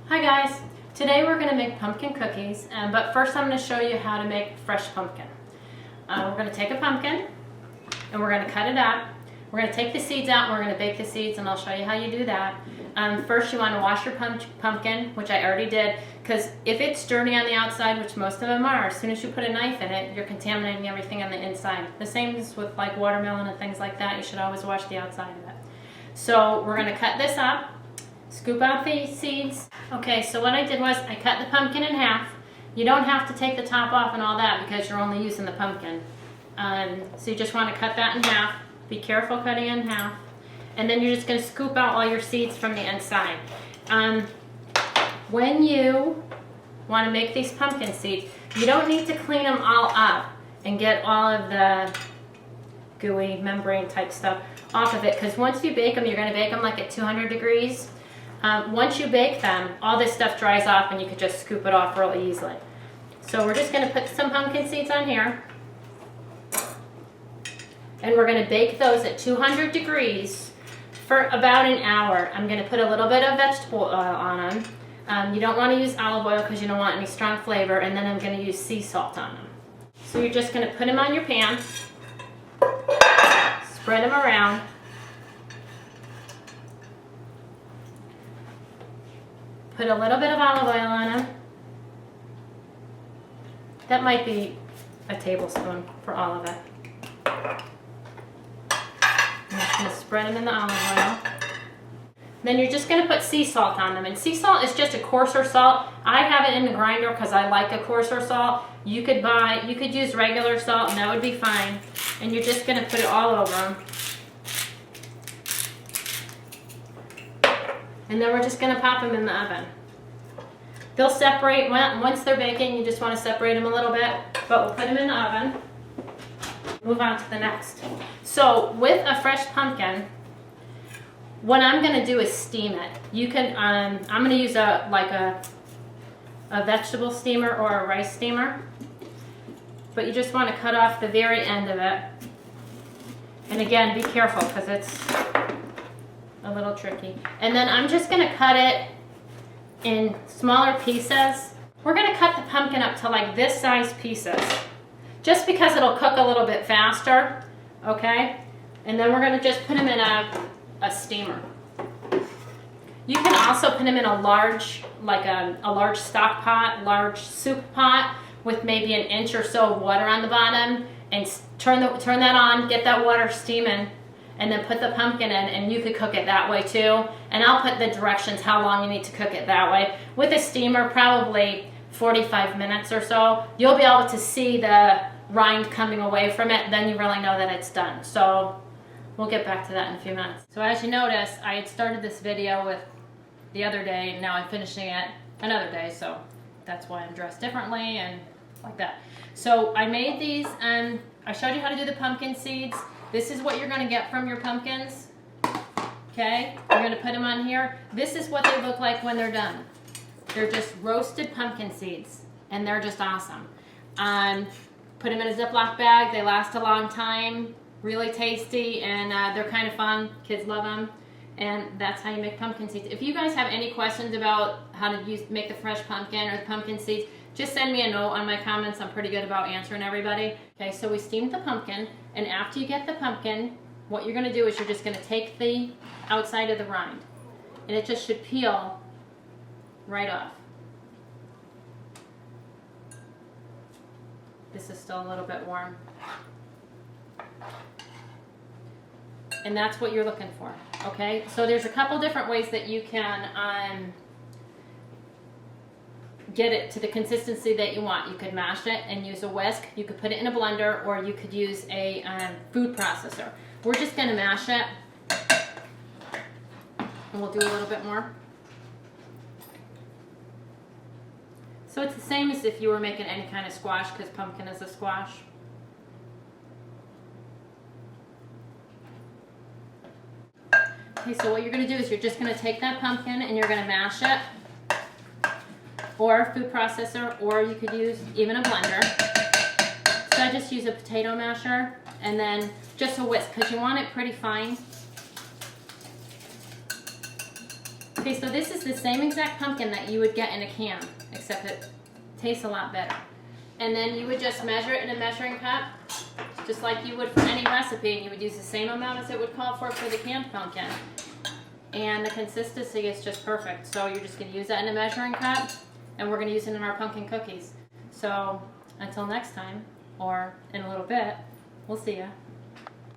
Hi guys, today we're going to make pumpkin cookies, but first I'm going to show you how to make fresh pumpkin. We're going to take a pumpkin and we're going to cut it up. We're going to take the seeds out and we're going to bake the seeds, and I'll show you how you do that. First you want to wash your pumpkin, which I already did, because if it's dirty on the outside, which most of them are, as soon as you put a knife in it, you're contaminating everything on the inside. The same is with like watermelon and things like that. You should always wash the outside of it. So we're going to cut this up. Scoop out the seeds. Okay, so what I did was I cut the pumpkin in half. You don't have to take the top off and all that because you're only using the pumpkin. So you just want to cut that in half. Be careful cutting it in half. And then you're just going to scoop out all your seeds from the inside. When you want to make these pumpkin seeds, you don't need to clean them all up and get all of the gooey membrane type stuff off of it, because once you bake them, you're going to bake them like at 200 degrees. Once you bake them, all this stuff dries off and you can just scoop it off really easily. So we're just going to put some pumpkin seeds on here. And we're going to bake those at 200 degrees for about an hour. I'm going to put a little bit of vegetable oil on them. You don't want to use olive oil because you don't want any strong flavor. And then I'm going to use sea salt on them. So you're just going to put them on your pan. Spread them around. Put a little bit of olive oil on them. That might be a tablespoon for all of it. I'm just going to spread them in the olive oil. Then you're just going to put sea salt on them. And sea salt is just a coarser salt. I have it in the grinder because I like a coarser salt. You could use regular salt and that would be fine. And you're just going to put it all over them. And then we're just going to pop them in the oven. They'll separate, once they're baking, you just want to separate them a little bit, but we'll put them in the oven. Move on to the next. So with a fresh pumpkin, what I'm going to do is steam it. You can, I'm going to use a vegetable steamer or a rice steamer, but you just want to cut off the very end of it. And again, be careful because it's a little tricky. And then I'm just going to cut it in smaller pieces. We're going to cut the pumpkin up to like this size pieces, just because it'll cook a little bit faster, okay? And then we're going to just put them in a steamer. You can also put them in a large, like a large stock pot, large soup pot with maybe an inch or so of water on the bottom, and turn that on, get that water steaming, and then put the pumpkin in, and you could cook it that way too. And I'll put the directions how long you need to cook it that way. With a steamer, probably 45 minutes or so. You'll be able to see the rind coming away from it, then you really know that it's done. So we'll get back to that in a few minutes. So as you notice, I had started this video with the other day, and now I'm finishing it another day, so that's why I'm dressed differently and like that. So I made these, and I showed you how to do the pumpkin seeds. This is what you're going to get from your pumpkins. Okay, you're going to put them on here. This is what they look like when they're done. They're just roasted pumpkin seeds, and they're just awesome. Put them in a Ziploc bag. They last a long time, really tasty, and they're kind of fun. Kids love them, and that's how you make pumpkin seeds. If you guys have any questions about how to make the fresh pumpkin or the pumpkin seeds, just send me a note on my comments. I'm pretty good about answering everybody. Okay, so we steamed the pumpkin, and after you get the pumpkin, what you're going to do is you're just going to take the outside of the rind, and it just should peel right off. This is still a little bit warm. And that's what you're looking for, okay? So there's a couple different ways that you can get it to the consistency that you want. You could mash it and use a whisk. You could put it in a blender, or you could use a food processor. We're just going to mash it, and we'll do a little bit more. So it's the same as if you were making any kind of squash, because pumpkin is a squash. Okay, so what you're going to do is you're just going to take that pumpkin and you're going to mash it, or a food processor, or you could use even a blender. So I just use a potato masher, and then just a whisk, because you want it pretty fine. Okay, so this is the same exact pumpkin that you would get in a can, except it tastes a lot better. And then you would just measure it in a measuring cup, just like you would for any recipe, and you would use the same amount as it would call for the canned pumpkin. And the consistency is just perfect. So you're just gonna use that in a measuring cup, and we're gonna use it in our pumpkin cookies. So until next time, or in a little bit, we'll see ya.